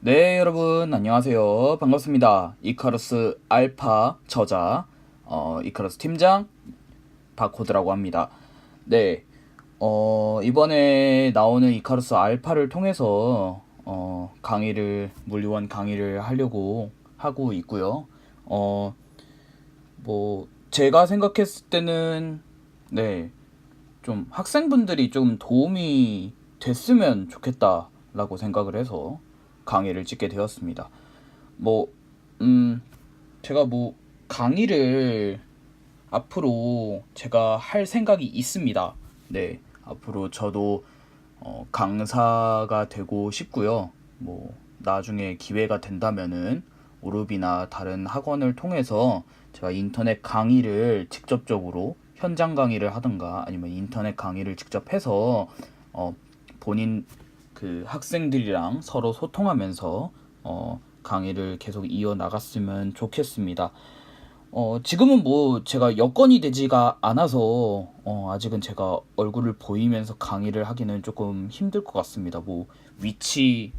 네, 여러분 안녕하세요. 반갑습니다. 이카루스 알파 저자 이카루스 팀장 바코드라고 합니다. 네, 이번에 나오는 이카루스 알파를 통해서 물리원 강의를 하려고 하고 있고요. 어, 제가 생각했을 때는 네, 좀 학생분들이 좀 도움이 됐으면 좋겠다라고 생각을 해서 강의를 찍게 되었습니다. 뭐, 음, 제가 강의를 앞으로 제가 할 생각이 있습니다. 네, 앞으로 저도 강사가 되고 싶고요. 나중에 기회가 된다면은 오르비나 다른 학원을 통해서 제가 인터넷 강의를 직접적으로 현장 강의를 하든가 아니면 인터넷 강의를 직접 해서 본인 그 학생들이랑 서로 소통하면서 강의를 계속 이어 나갔으면 좋겠습니다. 지금은 제가 여건이 되지가 않아서 아직은 제가 얼굴을 보이면서 강의를 하기는 조금 힘들 것 같습니다. 위치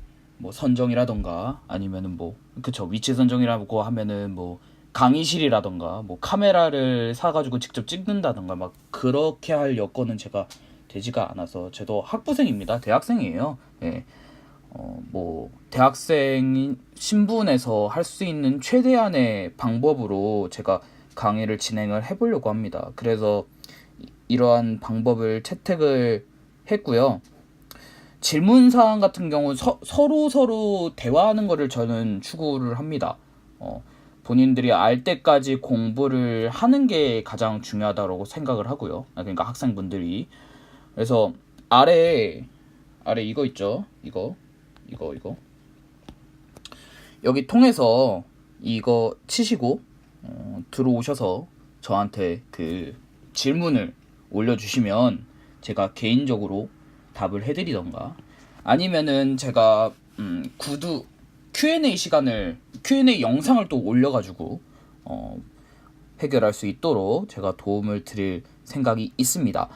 선정이라던가 아니면은 그쵸, 위치 선정이라고 하면은 강의실이라던가 카메라를 사가지고 직접 찍는다던가 막 그렇게 할 여건은 제가 되지가 않아서. 저도 학부생입니다. 대학생이에요. 예. 대학생인 신분에서 할 수 있는 최대한의 방법으로 제가 강의를 진행을 해보려고 합니다. 그래서 이러한 방법을 채택을 했고요. 질문사항 같은 경우 서로 대화하는 거를 저는 추구를 합니다. 본인들이 알 때까지 공부를 하는 게 가장 중요하다고 생각을 하고요. 그러니까 학생분들이. 그래서 아래 이거 있죠? 이거 여기 통해서 이거 치시고 들어오셔서 저한테 그 질문을 올려주시면 제가 개인적으로 답을 해드리던가 아니면은 제가 구두 Q&A 영상을 또 올려가지고 해결할 수 있도록 제가 도움을 드릴 생각이 있습니다.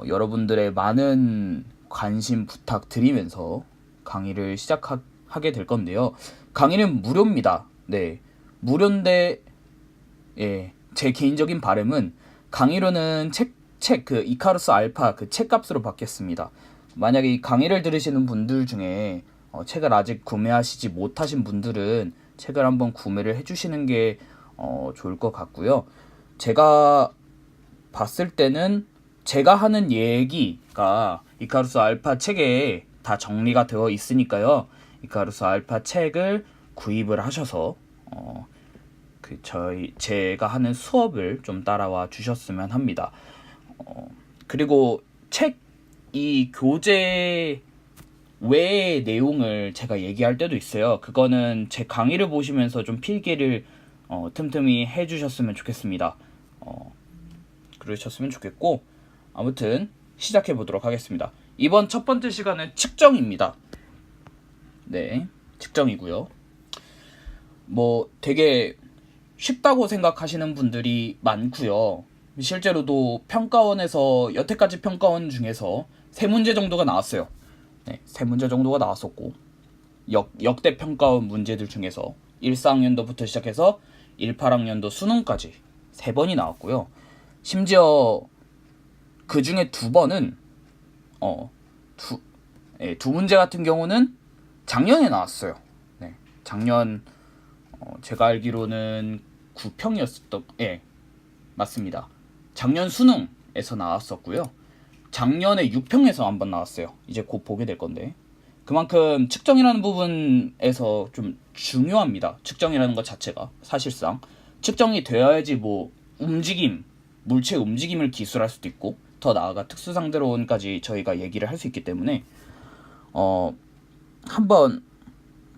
여러분들의 많은 관심 부탁드리면서 강의를 시작하게 될 건데요. 강의는 무료입니다. 네, 무료인데 예, 제 개인적인 바람은 강의료는 그 이카루스 알파 그 책값으로 받겠습니다. 만약에 이 강의를 들으시는 분들 중에 책을 아직 구매하시지 못하신 분들은 책을 한번 구매를 해주시는 게 좋을 것 같고요. 제가 봤을 때는 제가 하는 얘기가 이카루스 알파 책에 다 정리가 되어 있으니까요. 이카루스 알파 책을 구입을 하셔서 제가 하는 수업을 좀 따라와 주셨으면 합니다. 그리고 이 교재 외의 내용을 제가 얘기할 때도 있어요. 그거는 제 강의를 보시면서 좀 필기를 틈틈이 해주셨으면 좋겠습니다. 그러셨으면 좋겠고, 아무튼 시작해 보도록 하겠습니다. 이번 첫 번째 시간은 측정입니다. 네, 측정이고요. 되게 쉽다고 생각하시는 분들이 많고요. 실제로도 평가원에서 여태까지 평가원 중에서 3문제 정도가 나왔어요. 네, 3문제 정도가 나왔었고 역대 평가원 문제들 중에서 1, 4학년도부터 시작해서 1, 8학년도 수능까지 3번이 나왔고요. 심지어 그 중에 2번은 두 문제 같은 경우는 작년에 나왔어요. 네, 작년 제가 알기로는 9평이었었던, 예, 맞습니다. 작년 수능에서 나왔었고요. 작년에 6평에서 한번 나왔어요. 이제 곧 보게 될 건데. 그만큼 측정이라는 부분에서 좀 중요합니다. 측정이라는 것 자체가 사실상 측정이 되어야지 물체 움직임을 기술할 수도 있고 더 나아가 특수상대론까지 저희가 얘기를 할 수 있기 때문에 한번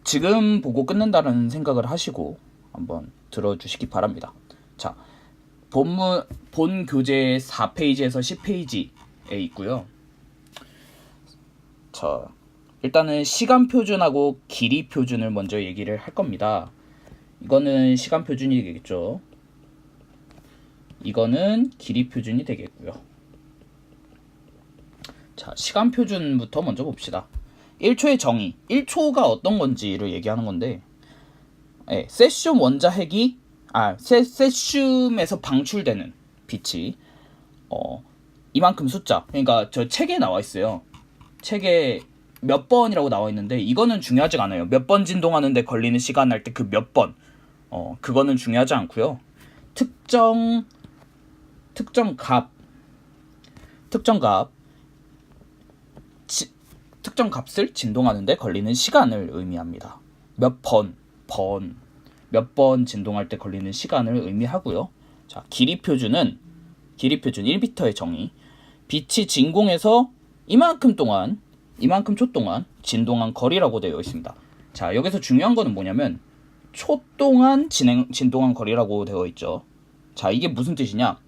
지금 보고 끝낸다는 생각을 하시고 한번 들어주시기 바랍니다. 자, 본 교재 4페이지에서 10페이지에 있고요. 자, 일단은 시간 표준하고 길이 표준을 먼저 얘기를 할 겁니다. 이거는 시간 표준이 되겠죠. 이거는 길이 표준이 되겠고요. 자, 시간 표준부터 먼저 봅시다. 1초의 정의, 1초가 어떤 건지를 얘기하는 건데, 세슘 원자핵이 세슘에서 방출되는 빛이 이만큼 숫자, 그러니까 저 책에 나와 있어요. 책에 몇 번이라고 나와 있는데 이거는 중요하지 않아요. 몇 번 진동하는데 걸리는 시간 할 때 그 몇 번, 그거는 중요하지 않고요. 특정 값을 진동하는데 걸리는 시간을 의미합니다. 몇 번 진동할 때 걸리는 시간을 의미하고요. 자, 길이 표준 1m의 정의. 빛이 진공에서 이만큼 초 동안 진동한 거리라고 되어 있습니다. 자, 여기서 중요한 거는 뭐냐면 초 동안 진동한 거리라고 되어 있죠. 자, 이게 무슨 뜻이냐?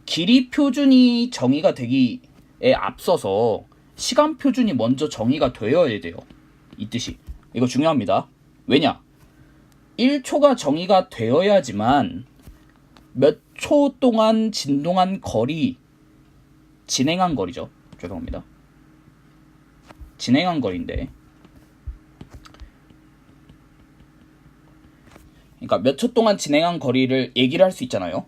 길이 표준이 정의가 되기에 앞서서 시간 표준이 먼저 정의가 되어야 돼요. 이 뜻이. 이거 중요합니다. 왜냐? 1초가 정의가 되어야지만 몇 초 동안 진행한 거리죠. 죄송합니다. 진행한 거리인데, 그러니까 몇 초 동안 진행한 거리를 얘기를 할 수 있잖아요.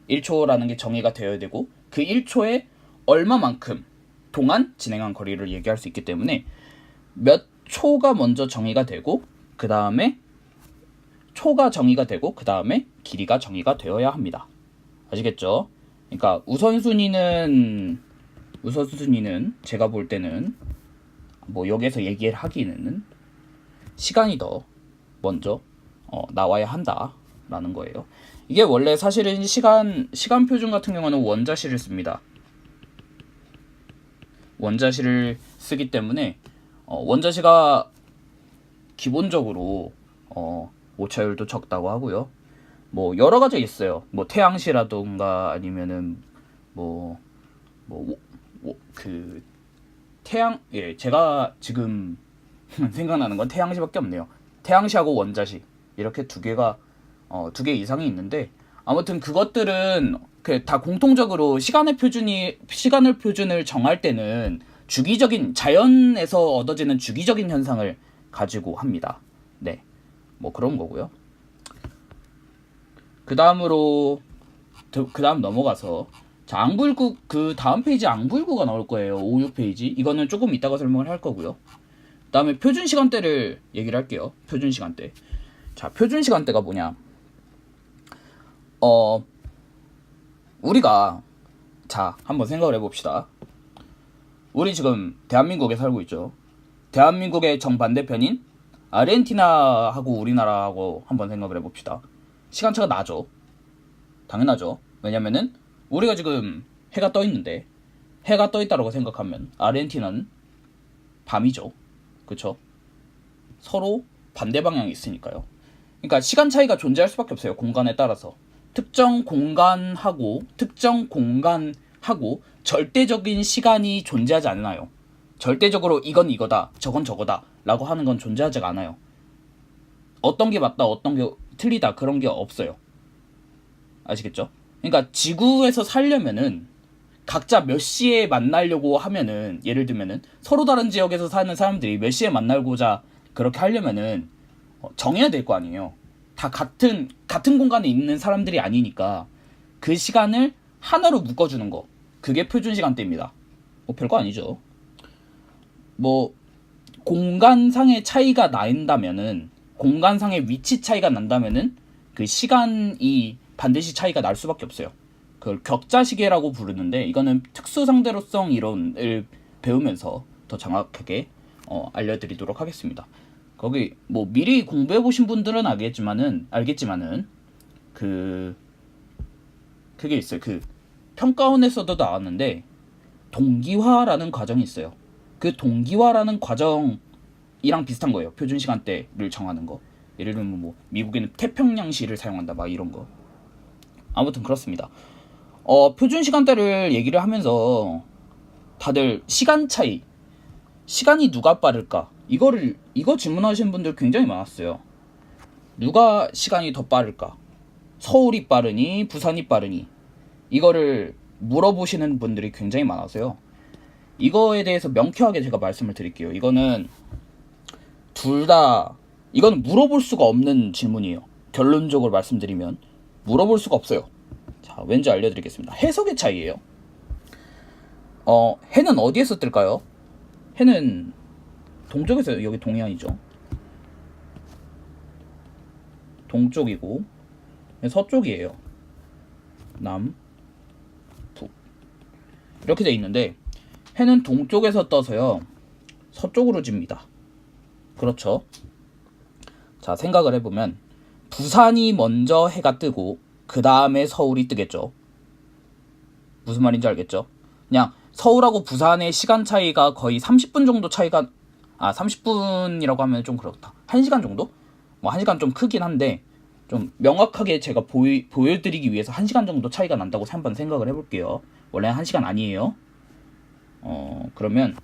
1초라는 게 정의가 되어야 되고 그 1초에 얼마만큼 동안 진행한 거리를 얘기할 수 있기 때문에 몇 초가 먼저 정의가 되고 그 다음에 초가 정의가 되고 그 다음에 길이가 정의가 되어야 합니다. 아시겠죠? 그러니까 우선순위는 제가 볼 때는 뭐 여기서 얘기를 하기는 시간이 더 먼저 나와야 한다라는 거예요. 이게 원래 사실은 시간 표준 같은 경우는 원자실을 씁니다. 원자실을 쓰기 때문에 원자시가 기본적으로 오차율도 적다고 하고요. 뭐 여러 가지 있어요. 뭐 태양시라던가 아니면은 제가 지금 생각나는 건 태양시밖에 없네요. 태양시하고 원자시 이렇게 두 개 이상이 있는데, 아무튼 그것들은 다 공통적으로 시간을 표준을 정할 때는 자연에서 얻어지는 주기적인 현상을 가지고 합니다. 네, 뭐 그런 거고요. 그 다음 넘어가서, 자, 앙불구, 그 다음 페이지 앙불구가 나올 거예요. 5, 6페이지. 이거는 조금 이따가 설명을 할 거고요. 그 다음에 표준 시간대를 얘기를 할게요. 표준 시간대. 자, 표준 시간대가 뭐냐? 우리가, 자, 한번 생각을 해봅시다. 우리 지금 대한민국에 살고 있죠. 대한민국의 정반대편인 아르헨티나하고 우리나라하고 한번 생각을 해봅시다. 시간차가 나죠. 당연하죠. 왜냐면은 우리가 지금 해가 떠 있는데, 해가 떠 있다고 생각하면 아르헨티나는 밤이죠. 그쵸? 서로 반대 방향이 있으니까요. 그러니까 시간 차이가 존재할 수밖에 없어요. 공간에 따라서. 특정 공간하고 절대적인 시간이 존재하지 않나요? 절대적으로 이건 이거다, 저건 저거다 라고 하는 건 존재하지 않아요. 어떤 게 맞다, 어떤 게 틀리다, 그런 게 없어요. 아시겠죠? 그러니까 지구에서 살려면은 각자 몇 시에 만나려고 하면은, 예를 들면은 서로 다른 지역에서 사는 사람들이 몇 시에 만나고자 그렇게 하려면은 정해야 될 거 아니에요. 다 같은 공간에 있는 사람들이 아니니까 그 시간을 하나로 묶어주는 거, 그게 표준 시간대입니다. 뭐 별거 아니죠. 뭐 공간상의 차이가 난다면은, 공간상의 위치 차이가 난다면은 그 시간이 반드시 차이가 날 수밖에 없어요. 그걸 격자시계라고 부르는데, 이거는 특수상대로성 이론을 배우면서 더 정확하게 알려드리도록 하겠습니다. 거기 뭐 미리 공부해 보신 분들은 알겠지만은 그게 있어요. 그 평가원에서도 나왔는데 동기화라는 과정이 있어요. 그 동기화라는 과정이랑 비슷한 거예요. 표준 시간대를 정하는 거. 예를 들면 뭐 미국에는 태평양시를 사용한다, 막 이런 거. 아무튼 그렇습니다. 표준 시간대를 얘기를 하면서 다들 시간 차이, 시간이 누가 빠를까, 이거 질문하시는 분들 굉장히 많았어요. 누가 시간이 더 빠를까? 서울이 빠르니 부산이 빠르니? 이거를 물어보시는 분들이 굉장히 많아서요. 이거에 대해서 명쾌하게 제가 말씀을 드릴게요. 이거는 이거는 물어볼 수가 없는 질문이에요. 결론적으로 말씀드리면 물어볼 수가 없어요. 자, 왠지 알려드리겠습니다. 해석의 차이예요. 해는 어디에서 뜰까요? 해는 동쪽에서, 여기 동해안이죠. 동쪽이고 서쪽이에요. 남, 북 이렇게 돼 있는데 해는 동쪽에서 떠서요 서쪽으로 집니다. 그렇죠. 자, 생각을 해보면 부산이 먼저 해가 뜨고 그 다음에 서울이 뜨겠죠. 무슨 말인지 알겠죠? 그냥 서울하고 부산의 시간 차이가 거의 30분 정도 차이가 30분이라고 하면 좀 그렇다. 1시간 정도? 뭐 1시간 좀 크긴 한데 좀 명확하게 제가 보여드리기 위해서 1시간 정도 차이가 난다고 한번 생각을 해볼게요. 원래 1시간 아니에요. 그러면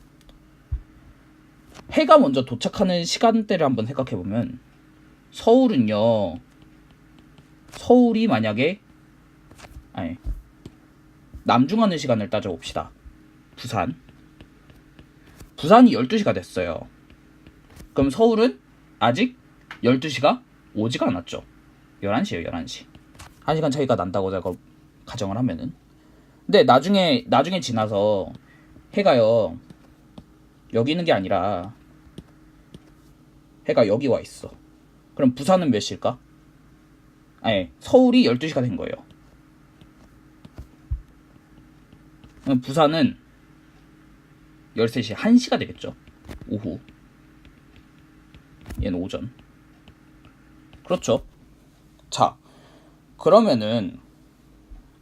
해가 먼저 도착하는 시간대를 한번 생각해보면 서울이 만약에 남중하는 시간을 따져봅시다. 부산이 12시가 됐어요. 그럼 서울은 아직 12시가 오지가 않았죠. 11시에요. 11시. 1시간 차이가 난다고 제가 가정을 하면은. 근데 나중에 지나서 해가요 여기 있는 게 아니라 해가 여기 와 있어. 그럼 부산은 몇 시일까? 서울이 12시가 된 거예요. 그럼 부산은 13시 1시가 되겠죠. 오후. 얘는 오전. 그렇죠. 자, 그러면은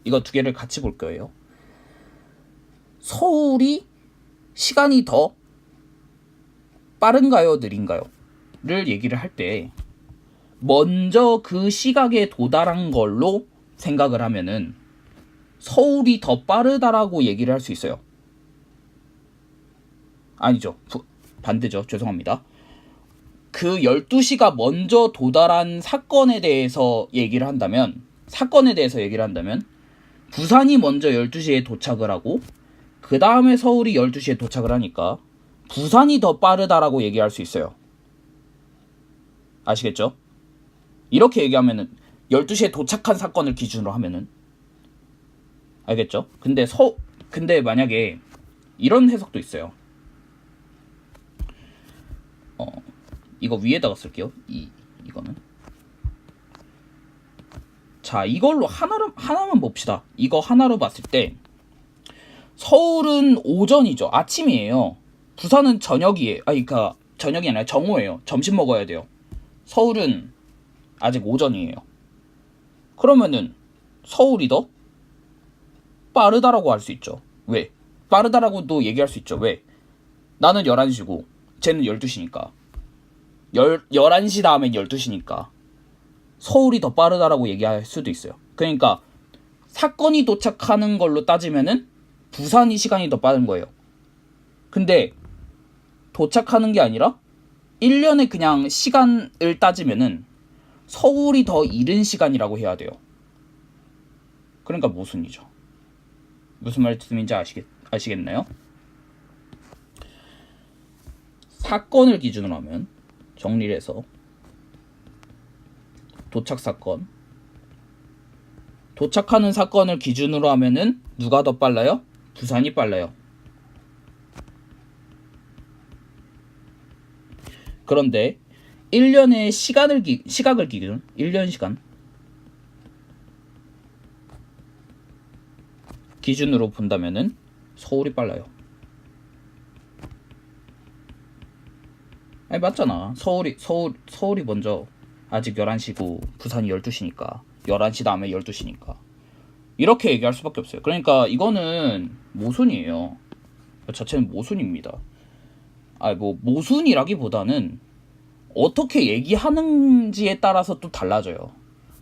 이거 두 개를 같이 볼 거예요. 서울이 시간이 더 빠른가요, 느린가요? 를 얘기를 할 때 먼저 그 시각에 도달한 걸로 생각을 하면은 서울이 더 빠르다라고 얘기를 할 수 있어요. 아니죠. 반대죠. 죄송합니다. 그 12시가 먼저 도달한 사건에 대해서 얘기를 한다면 부산이 먼저 12시에 도착을 하고 그 다음에 서울이 12시에 도착을 하니까 부산이 더 빠르다라고 얘기할 수 있어요. 아시겠죠? 이렇게 얘기하면은 12시에 도착한 사건을 기준으로 하면은 알겠죠? 근데 만약에 이런 해석도 있어요. 이거 위에다가 쓸게요. 이거는. 자, 이걸로 하나만 봅시다. 이거 하나로 봤을 때 서울은 오전이죠. 아침이에요. 부산은 저녁이에요. 그러니까 저녁이 아니라 정오예요. 점심 먹어야 돼요. 서울은 아직 오전이에요. 그러면은 서울이 더 빠르다라고 할 수 있죠. 왜? 빠르다라고도 얘기할 수 있죠. 왜? 나는 11시고 쟤는 12시니까 11시 다음엔 12시니까 서울이 더 빠르다라고 얘기할 수도 있어요. 그러니까 사건이 도착하는 걸로 따지면은 부산이 시간이 더 빠른 거예요. 근데 도착하는 게 아니라 1년에 그냥 시간을 따지면은 서울이 더 이른 시간이라고 해야 돼요. 그러니까 모순이죠. 무슨 말씀인지 아시겠나요? 사건을 기준으로 하면 정리를 해서 도착하는 사건을 기준으로 하면은 누가 더 빨라요? 부산이 빨라요. 그런데 1년의 시각을 기준 1년 시간 기준으로 본다면은 서울이 빨라요. 맞잖아. 서울이 먼저 아직 11시고 부산이 12시니까 11시 다음에 12시니까 이렇게 얘기할 수밖에 없어요. 그러니까 이거는 모순이에요. 그 자체는 모순입니다. 뭐 모순이라기보다는 어떻게 얘기하는지에 따라서 또 달라져요.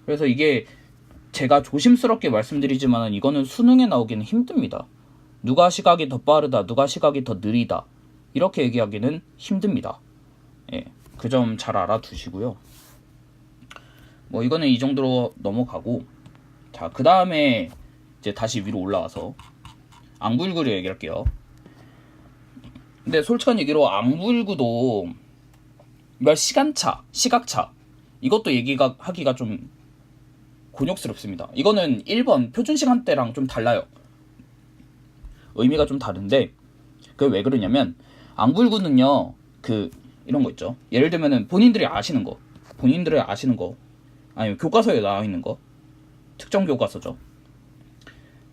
그래서 이게 제가 조심스럽게 말씀드리지만 이거는 수능에 나오기는 힘듭니다. 누가 시각이 더 빠르다, 누가 시각이 더 느리다 이렇게 얘기하기는 힘듭니다. 그 점 잘 알아두시고요. 뭐 이거는 이 정도로 넘어가고, 자, 그 다음에 이제 다시 위로 올라와서 앙불구리 얘기할게요. 근데 솔직한 얘기로 앙불구도 몇 시간차, 시각차 이것도 얘기가 하기가 좀 곤욕스럽습니다. 이거는 1번 표준 시간대랑 좀 달라요. 의미가 좀 다른데 그게 왜 그러냐면 앙불구는요 이런 거 있죠. 예를 들면은 본인들이 아시는 거 아니면 교과서에 나와 있는 거 특정 교과서죠.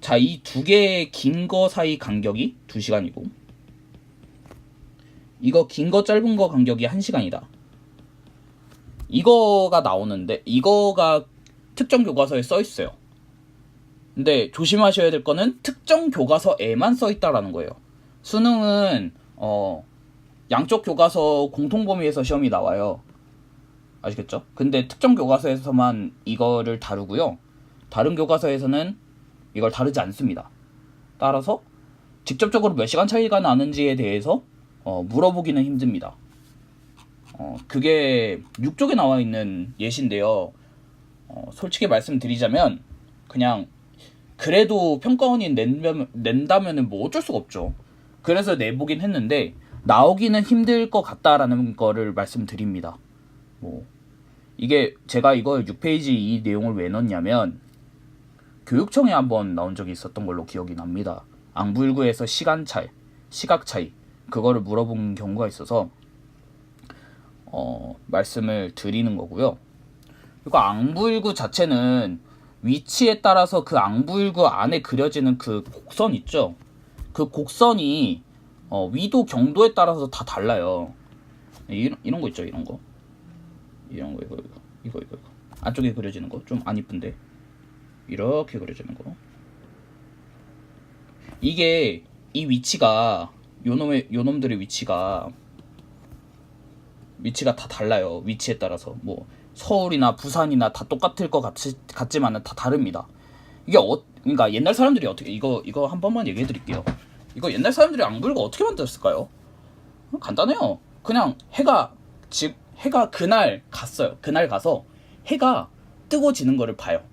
자, 이 두 개의 긴 거 사이 간격이 2시간이고 이거 긴 거 짧은 거 간격이 1시간이다. 이거가 나오는데 이거가 특정 교과서에 써 있어요. 근데 조심하셔야 될 거는 특정 교과서에만 써 있다라는 거예요. 수능은 양쪽 교과서 공통 범위에서 시험이 나와요. 아시겠죠? 근데 특정 교과서에서만 이거를 다루고요. 다른 교과서에서는 이걸 다루지 않습니다. 따라서 직접적으로 몇 시간 차이가 나는지에 대해서 물어보기는 힘듭니다. 그게 6쪽에 나와 있는 예시인데요. 솔직히 말씀드리자면 그냥 그래도 평가원이 낸다면은 뭐 어쩔 수가 없죠. 그래서 내보긴 했는데 나오기는 힘들 것 같다라는 거를 말씀드립니다. 이게 제가 이걸 6페이지 이 내용을 왜 넣었냐면 교육청에 한번 나온 적이 있었던 걸로 기억이 납니다. 앙불구에서 시각 차이 그거를 물어본 경우가 있어서 말씀을 드리는 거고요. 그리고 앙불구 자체는 위치에 따라서 그 앙불구 안에 그려지는 그 곡선 있죠. 그 곡선이 위도 경도에 따라서 다 달라요. 이런 거 있죠. 이런 거 이거 안쪽에 그려지는 거 좀 안 이쁜데 이렇게 그려지는 거 이게 이 위치가 요놈들의 위치가 다 달라요. 위치에 따라서 뭐 서울이나 부산이나 다 똑같을 것 같지만은 다 다릅니다. 이게 그러니까 옛날 사람들이 어떻게 이거 한 번만 얘기해 드릴게요. 이거 옛날 사람들이 앙불구 어떻게 만들었을까요? 간단해요. 그냥 해가 그날 갔어요. 그날 가서 해가 뜨고 지는 거를 봐요.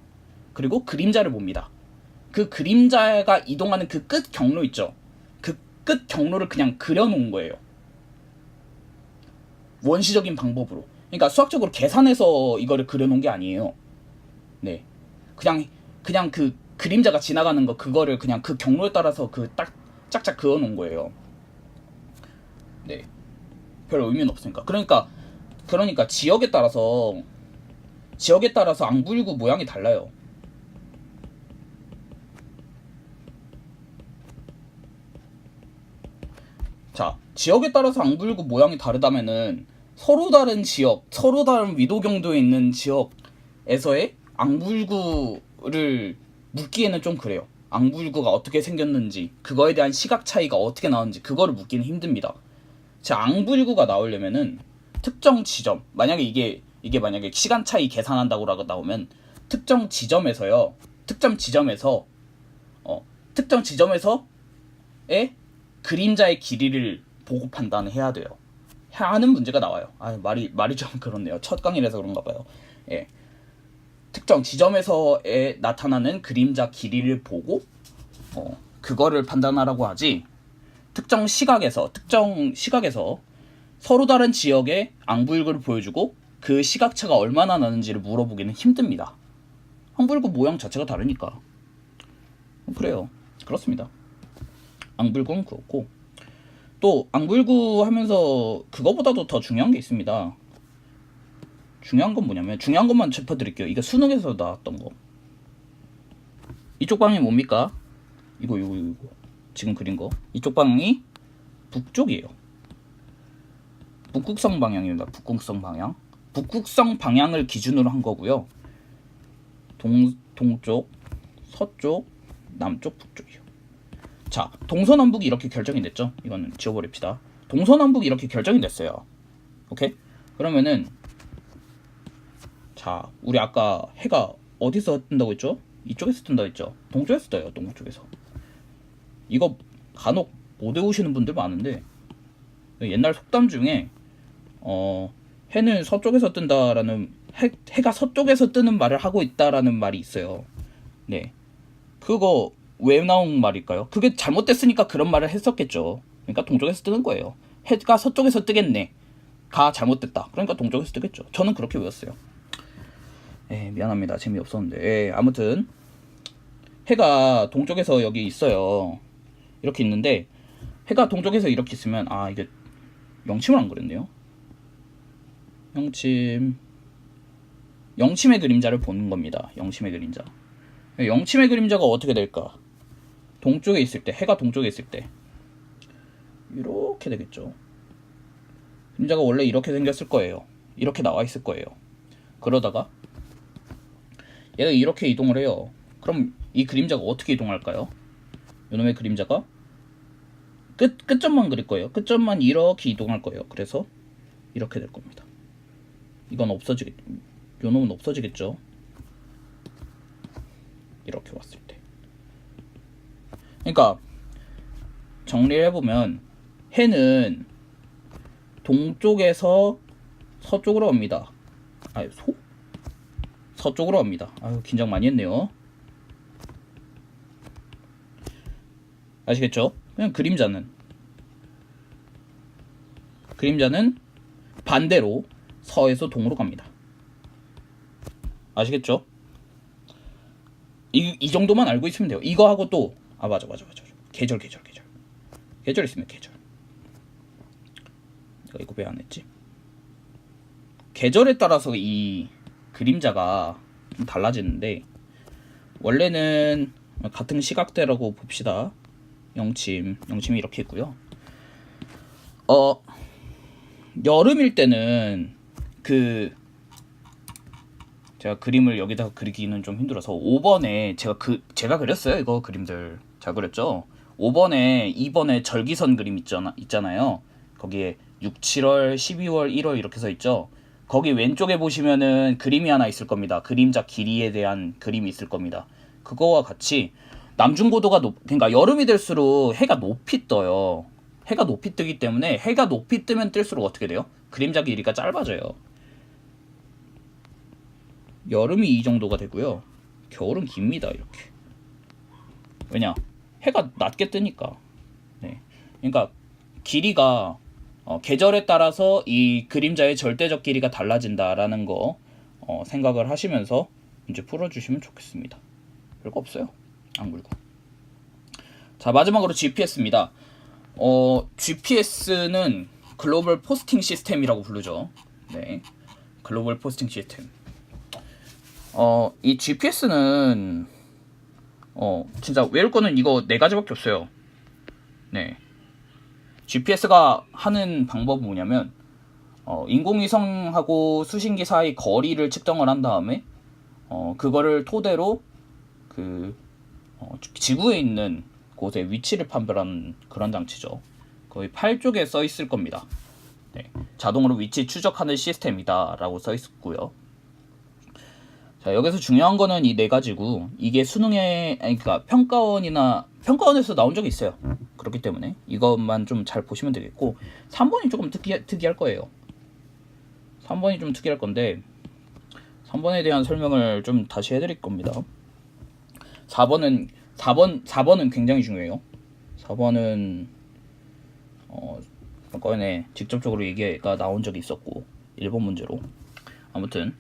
그리고 그림자를 봅니다. 그 그림자가 이동하는 그 끝 경로 있죠. 그 끝 경로를 그냥 그려놓은 거예요. 원시적인 방법으로. 그러니까 수학적으로 계산해서 이거를 그려놓은 게 아니에요. 네, 그냥 그 그림자가 지나가는 거 그거를 그냥 그 경로에 따라서 딱 짝짝 그어놓은 거예요. 네, 별 의미는 없으니까. 그러니까 지역에 따라서 앙불구 모양이 달라요. 자, 지역에 따라서 앙불구 모양이 다르다면은 서로 다른 지역, 서로 다른 위도 경도에 있는 지역에서의 앙불구를 묻기에는 좀 그래요. 앙불구가 어떻게 생겼는지, 그거에 대한 시각 차이가 어떻게 나오는지 그거를 묻기는 힘듭니다. 자, 앙불구가 나오려면은 특정 지점, 만약에 이게 만약에 시간 차이 계산한다고 나오면 특정 지점에서의 그림자의 길이를 보고 판단을 해야 돼요. 하는 문제가 나와요. 말이 좀 그렇네요. 첫 강의라서 그런가 봐요. 예. 특정 지점에서에 나타나는 그림자 길이를 보고 그거를 판단하라고 하지. 특정 시각에서 서로 다른 지역의 앙불구를 보여주고 그 시각차가 얼마나 나는지를 물어보기는 힘듭니다. 앙불구 모양 자체가 다르니까. 그래요. 그렇습니다. 앙불구는 그렇고 또 앙불구 하면서 그거보다도 더 중요한 게 있습니다. 중요한 건 뭐냐면 중요한 것만 짚어드릴게요. 이거 수능에서 나왔던 거. 이쪽 방향이 뭡니까? 이거 지금 그린 거. 이쪽 방향이 북쪽이에요. 북극성 방향입니다. 북극성 방향을 기준으로 한 거고요. 동쪽, 서쪽, 남쪽, 북쪽이요. 자, 동서남북이 이렇게 결정이 됐죠? 이거는 지워버립시다. 동서남북이 이렇게 결정이 됐어요. 오케이? 그러면은 자, 우리 아까 해가 어디서 뜬다고 했죠? 이쪽에서 뜬다고 했죠? 동쪽에서 떠요. 동쪽에서. 이거 간혹 못 외우시는 분들 많은데 옛날 속담 중에 해는 서쪽에서 뜬다라는 해가 서쪽에서 뜨는 말을 하고 있다라는 말이 있어요. 네, 그거 왜 나온 말일까요? 그게 잘못됐으니까 그런 말을 했었겠죠. 그러니까 동쪽에서 뜨는 거예요. 해가 서쪽에서 뜨겠네. 가 잘못됐다. 그러니까 동쪽에서 뜨겠죠. 저는 그렇게 외웠어요. 미안합니다. 재미없었는데. 아무튼 해가 동쪽에서 여기 있어요. 이렇게 있는데 해가 동쪽에서 이렇게 있으면 이게 영침을 안 그렸네요. 영침의 그림자를 보는 겁니다. 영침의 그림자. 영침의 그림자가 어떻게 될까? 동쪽에 있을 때, 해가 동쪽에 있을 때 이렇게 되겠죠. 그림자가 원래 이렇게 생겼을 거예요. 이렇게 나와 있을 거예요. 그러다가 얘가 이렇게 이동을 해요. 그럼 이 그림자가 어떻게 이동할까요? 이놈의 그림자가 끝점만 그릴 거예요. 끝점만 이렇게 이동할 거예요. 그래서 이렇게 될 겁니다. 이건 요놈은 없어지겠죠. 이렇게 왔을 때. 그러니까 정리를 해보면 해는 동쪽에서 서쪽으로 갑니다. 서쪽으로 갑니다. 긴장 많이 했네요. 아시겠죠? 그냥 그림자는 반대로 서에서 동으로 갑니다. 아시겠죠? 이 정도만 알고 있으면 돼요. 이거 하고 또 맞아. 계절 있으면 계절. 내가 이거 왜 안 했지? 계절에 따라서 이 그림자가 좀 달라지는데 원래는 같은 시각대라고 봅시다. 영침이 이렇게 있고요. 여름일 때는 제가 그림을 여기다가 그리기는 좀 힘들어서 5번에 제가 그렸어요. 이거 그림들 잘 그렸죠. 5번에 2번에 절기선 그림 있잖아요. 거기에 6, 7월, 12월, 1월 이렇게 서 있죠. 거기 왼쪽에 보시면은 그림이 하나 있을 겁니다. 그림자 길이에 대한 그림이 있을 겁니다. 그거와 같이 남중고도가 그러니까 여름이 될수록 해가 높이 떠요. 해가 높이 뜨기 때문에 해가 높이 뜨면 뜰수록 어떻게 돼요? 그림자 길이가 짧아져요. 여름이 이 정도가 되고요. 겨울은 깁니다. 이렇게. 왜냐? 해가 낮게 뜨니까. 네. 그러니까 길이가 계절에 따라서 이 그림자의 절대적 길이가 달라진다라는 거 생각을 하시면서 문제 풀어주시면 좋겠습니다. 별거 없어요. 안 굴고. 자, 마지막으로 GPS입니다. GPS는 글로벌 포스팅 시스템이라고 부르죠. 네, 글로벌 포스팅 시스템. 이 GPS는 진짜 외울 거는 이거 4가지밖에 없어요. 네, GPS가 하는 방법은 뭐냐면 인공위성하고 수신기 사이 거리를 측정을 한 다음에 그거를 토대로 지구에 있는 곳의 위치를 판별하는 그런 장치죠. 거의 8쪽에 써 있을 겁니다. 네, 자동으로 위치 추적하는 시스템이다 라고 써 있고요. 자, 여기서 중요한 거는 이 4가지고 이게 수능에 그러니까 평가원에서 나온 적이 있어요. 그렇기 때문에 이것만 좀 잘 보시면 되겠고 3번이 조금 특이할 거예요. 3번이 좀 특이할 건데 3번에 대한 설명을 좀 다시 해드릴 겁니다. 4번은 굉장히 중요해요. 4번은 평가원에 직접적으로 얘기가 나온 적이 있었고 1번 문제로 아무튼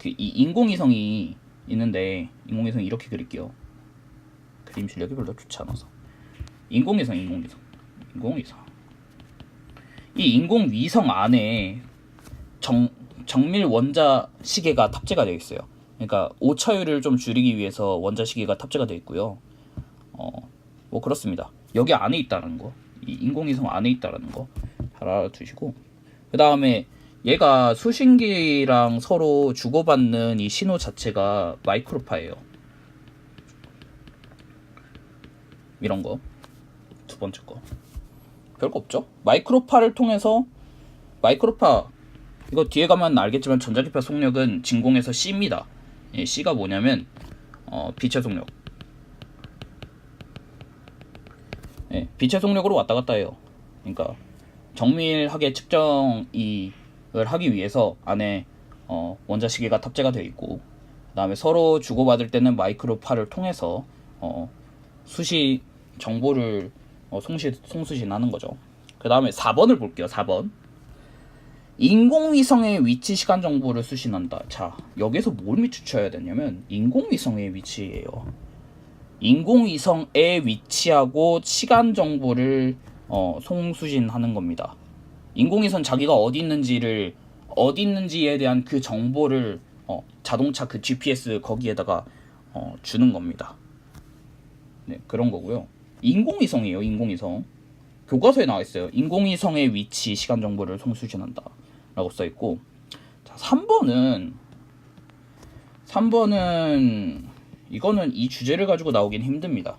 이 인공위성이 있는데 인공위성이 이렇게 그릴게요. 그림 실력이 별로 좋지 않아서 인공위성 이 인공위성 안에 정밀 원자 시계가 탑재가 되어 있어요. 그러니까 오차율을 좀 줄이기 위해서 원자 시계가 탑재가 되어 있고요. 그렇습니다. 여기 안에 있다는 거, 이 인공위성 안에 있다는 거 잘 알아두시고 그 다음에 얘가 수신기랑 서로 주고받는 이 신호 자체가 마이크로파예요. 이런 거. 두 번째 거. 별거 없죠? 마이크로파를 통해서 이거 뒤에 가면 알겠지만 전자기파 속력은 진공에서 C입니다. C가 뭐냐면 빛의 속력. 빛의 속력으로 왔다 갔다 해요. 그러니까 정밀하게 측정을 하기 위해서 안에 원자 시계가 탑재가 되어 있고 그다음에 서로 주고받을 때는 마이크로파를 통해서 수시 정보를 송수신하는 거죠. 그 다음에 4번을 볼게요. 4번. 인공위성의 위치 시간 정보를 수신한다. 자, 여기서 뭘 밑추쳐야 되냐면 인공위성의 위치예요. 인공위성의 위치하고 시간 정보를 송수신하는 겁니다. 인공위성 자기가 어디 있는지에 대한 그 정보를 자동차 그 GPS 거기에다가 주는 겁니다. 네, 그런 거고요. 인공위성이에요. 인공위성. 교과서에 나와 있어요. 인공위성의 위치, 시간 정보를 송수신한다 라고 써 있고, 자, 3번은 이거는 이 주제를 가지고 나오긴 힘듭니다.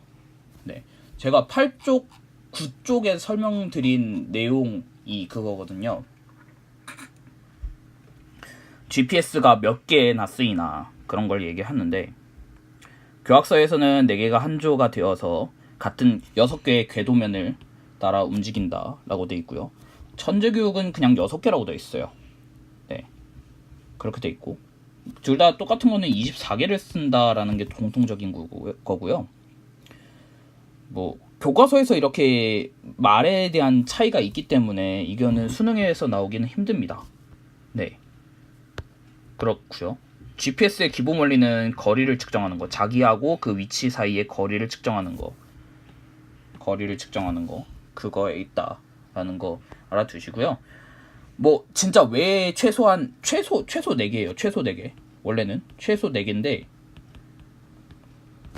네, 제가 8쪽, 9쪽에 설명드린 내용이 그거거든요. GPS가 몇 개나 쓰이나 그런 걸 얘기하는데, 교학서에서는 4개가 한 조가 되어서 같은 6개의 궤도면을 따라 움직인다 라고 되어 있고요. 천재교육은 그냥 6개라고 되어 있어요. 네, 그렇게 되어 있고, 둘 다 똑같은 거는 24개를 쓴다라는 게 공통적인 거고요. 뭐 교과서에서 이렇게 말에 대한 차이가 있기 때문에 이거는 수능에서 나오기는 힘듭니다. 네, 그렇고요. GPS의 기본 원리는 거리를 측정하는 거, 자기하고 그 위치 사이의 거리를 측정하는 거, 그거에 있다라는 거 알아두시고요. 뭐 진짜 왜 최소 4개예요. 최소 4개. 원래는 최소 4개인데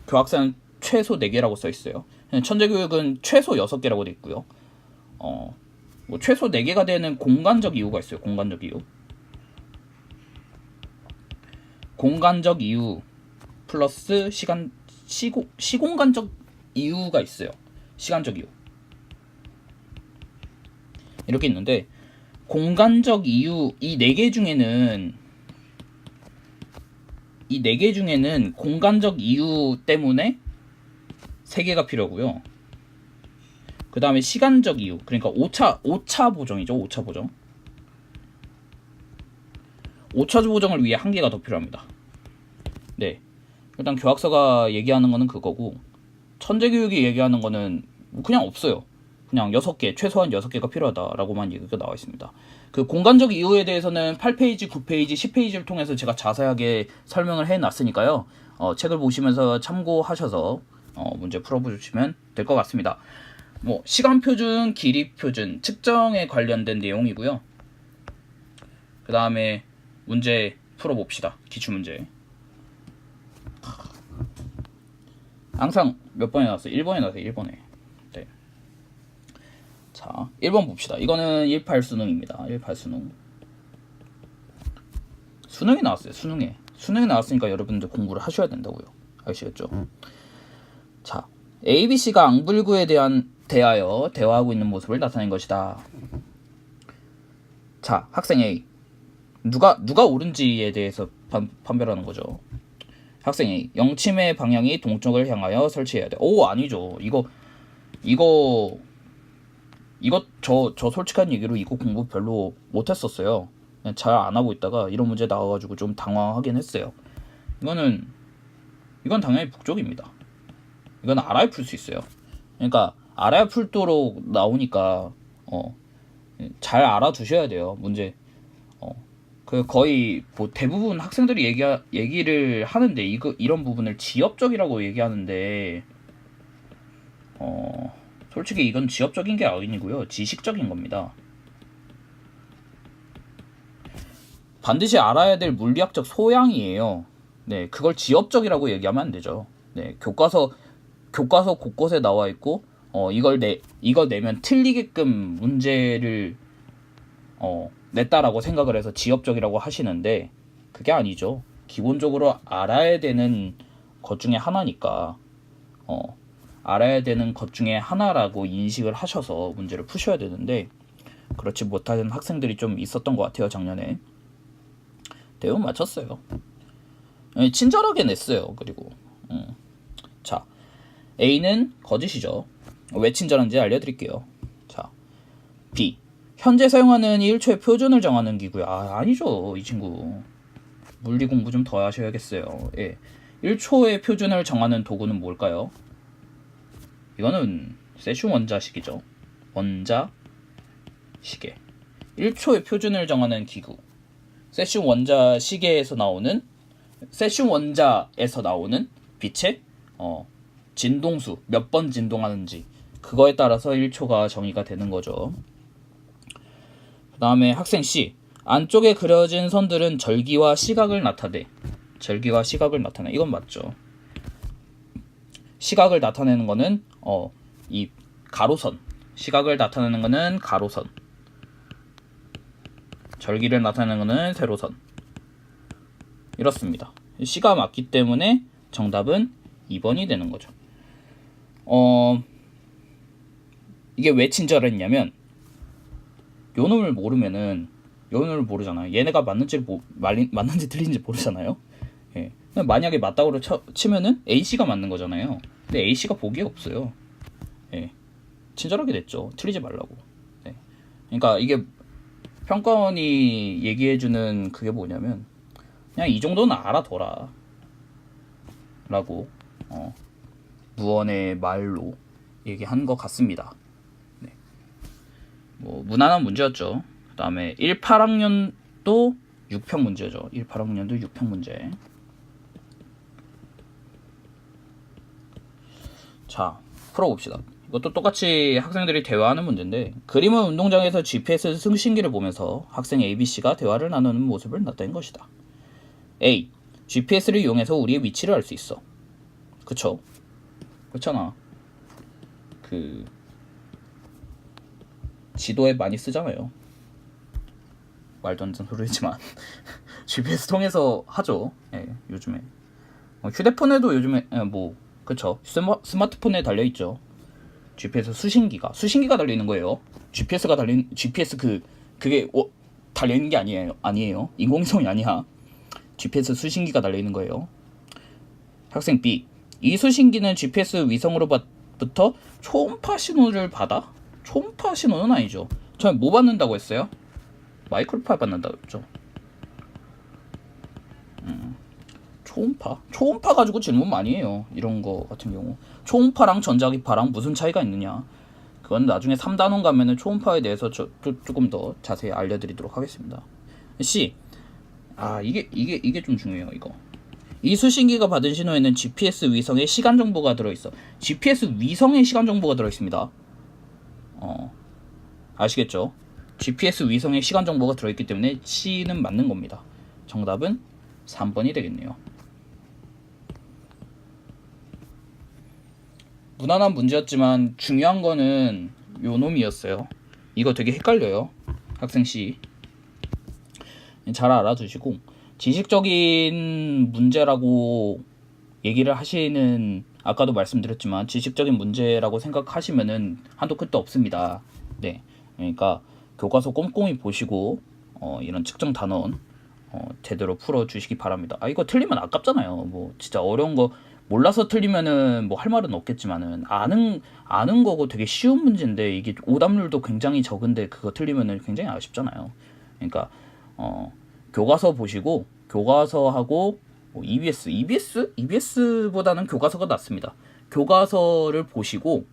교학사는 최소 4개라고 써 있어요. 천재교육은 최소 6개라고 돼 있고요. 뭐 최소 4개가 되는 공간적 이유가 있어요. 공간적 이유 플러스 시공간적 이유가 있어요. 시간적 이유. 이렇게 있는데, 공간적 이유 이 4개 중에는 공간적 이유 때문에 3개가 필요하고요. 그 다음에 시간적 이유, 그러니까 오차 보정이죠. 오차 보정을 위해 1개가 더 필요합니다. 네, 일단 교학서가 얘기하는 거는 그거고, 천재교육이 얘기하는 거는 그냥 없어요. 그냥 6개, 최소한 6개가 필요하다라고만 얘기가 나와 있습니다. 그 공간적 이유에 대해서는 8페이지, 9페이지, 10페이지를 통해서 제가 자세하게 설명을 해놨으니까요. 책을 보시면서 참고하셔서 문제 풀어보시면 될 것 같습니다. 뭐 시간 표준, 길이 표준, 측정에 관련된 내용이고요. 그 다음에 문제 풀어봅시다. 기출문제. 항상 몇 번에 나왔어요? 1번에 나왔어요. 1번에. 네. 자, 1번 봅시다. 이거는 18 수능입니다. 18 수능. 수능에 나왔어요. 수능에 나왔으니까 여러분들 공부를 하셔야 된다고요. 아시겠죠? 자, ABC가 앙불구에 대하여 대화하고 있는 모습을 나타낸 것이다. 자, 학생 A. 누가 옳은지에 대해서 판별하는 거죠. 학생 A. 영침의 방향이 동쪽을 향하여 설치해야 돼. 오, 아니죠. 이거 저 솔직한 얘기로 이거 공부 별로 못했었어요. 그냥 잘 안 하고 있다가 이런 문제 나와가지고 좀 당황하긴 했어요. 이건 당연히 북쪽입니다. 이건 알아야 풀 수 있어요. 그러니까 알아야 풀도록 나오니까 잘 알아두셔야 돼요. 문제. 그 거의 뭐 대부분 학생들이 얘기를 하는데 이런 부분을 지엽적이라고 얘기하는데 솔직히 이건 지엽적인 게 아니고요. 지식적인 겁니다. 반드시 알아야 될 물리학적 소양이에요. 네, 그걸 지엽적이라고 얘기하면 안 되죠. 네, 교과서 곳곳에 나와 있고 이거 내면 틀리게끔 문제를 냈다라고 생각을 해서 지엽적이라고 하시는데 그게 아니죠. 기본적으로 알아야 되는 것 중에 하나니까 알아야 되는 것 중에 하나라고 인식을 하셔서 문제를 푸셔야 되는데 그렇지 못하는 학생들이 좀 있었던 것 같아요. 작년에 대부분 맞췄어요. 친절하게 냈어요. 그리고 자, A는 거짓이죠. 왜 친절한지 알려드릴게요. 자, B. 현재 사용하는 1초의 표준을 정하는 기구야. 아니죠. 이 친구. 물리 공부 좀 더 하셔야겠어요. 예. 1초의 표준을 정하는 도구는 뭘까요? 이거는 세슘 원자식이죠. 원자시계. 1초의 표준을 정하는 기구. 세슘 원자시계에서 나오는 세슘 원자에서 나오는 빛의 진동수, 몇 번 진동하는지 그거에 따라서 1초가 정의가 되는 거죠. 그 다음에 학생 C. 안쪽에 그려진 선들은 절기와 시각을 나타내. 절기와 시각을 나타내. 이건 맞죠. 시각을 나타내는 거는 이 가로선. 시각을 나타내는 거는 가로선. 절기를 나타내는 거는 세로선. 이렇습니다. C가 맞기 때문에 정답은 2번이 되는 거죠. 이게 왜 친절했냐면 요 놈을 모르면은 요 놈을 모르잖아요. 얘네가 맞는지 틀린지 모르잖아요. 예. 만약에 맞다고 치면은 A씨가 맞는 거잖아요. 근데 A씨가 보기에 없어요. 예. 친절하게 됐죠. 틀리지 말라고. 네. 그러니까 이게 평가원이 얘기해주는 그게 뭐냐면 그냥 이 정도는 알아둬라 라고 무언의 말로 얘기한 것 같습니다. 네. 뭐 무난한 문제였죠. 그 다음에 18학년도 6평 문제죠. 18학년도 6평 문제. 자, 풀어봅시다. 이것도 똑같이 학생들이 대화하는 문제인데 그림은 운동장에서 GPS 승신기를 보면서 학생 ABC가 대화를 나누는 모습을 나타낸 것이다. A. GPS를 이용해서 우리의 위치를 알 수 있어. 그쵸? 그렇잖아. 지도에 많이 쓰잖아요. 말도 안 되는 소리지만 GPS 통해서 하죠. 예, 요즘에 휴대폰에도 요즘에 그쵸. 스마트폰에 달려있죠. GPS 수신기가 달려있는 거예요. GPS 그게 달려있는 게 아니에요. 인공위성이 아니야. GPS 수신기가 달려있는 거예요. 학생 B. 이 수신기는 GPS 위성으로부터 초음파 신호를 받아? 초음파 신호는 아니죠. 저는 뭐 받는다고 했어요? 마이크로파 받는다고 했죠. 초음파 가지고 질문 많이 해요. 이런 거 같은 경우 초음파랑 전자기파랑 무슨 차이가 있느냐, 그건 나중에 3단원 가면은 초음파에 대해서 조금 더 자세히 알려드리도록 하겠습니다. C. 이게 좀 중요해요. 이 수신기가 받은 신호에는 GPS 위성의 시간 정보가 들어있어. GPS 위성의 시간 정보가 들어있습니다. 아시겠죠? GPS 위성의 시간 정보가 들어있기 때문에 C는 맞는 겁니다. 정답은 3번이 되겠네요. 무난한 문제였지만 중요한 거는 요 놈이었어요. 이거 되게 헷갈려요. 학생 C. 잘 알아두시고, 지식적인 문제라고 얘기를 하시는, 아까도 말씀드렸지만 지식적인 문제라고 생각하시면은 한도 끝도 없습니다. 네. 그러니까 교과서 꼼꼼히 보시고 이런 측정 단원 제대로 풀어 주시기 바랍니다. 이거 틀리면 아깝잖아요. 뭐 진짜 어려운 거 몰라서 틀리면은 뭐 할 말은 없겠지만은 아는 거고 되게 쉬운 문제인데 이게 오답률도 굉장히 적은데 그거 틀리면은 굉장히 아쉽잖아요. 그러니까 교과서 보시고, 교과서하고 EBS보다는 교과서가 낫습니다. 교과서를 보시고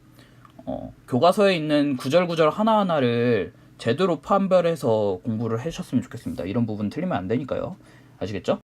교과서에 있는 구절구절 하나하나를 제대로 판별해서 공부를 하셨으면 좋겠습니다. 이런 부분 틀리면 안 되니까요. 아시겠죠?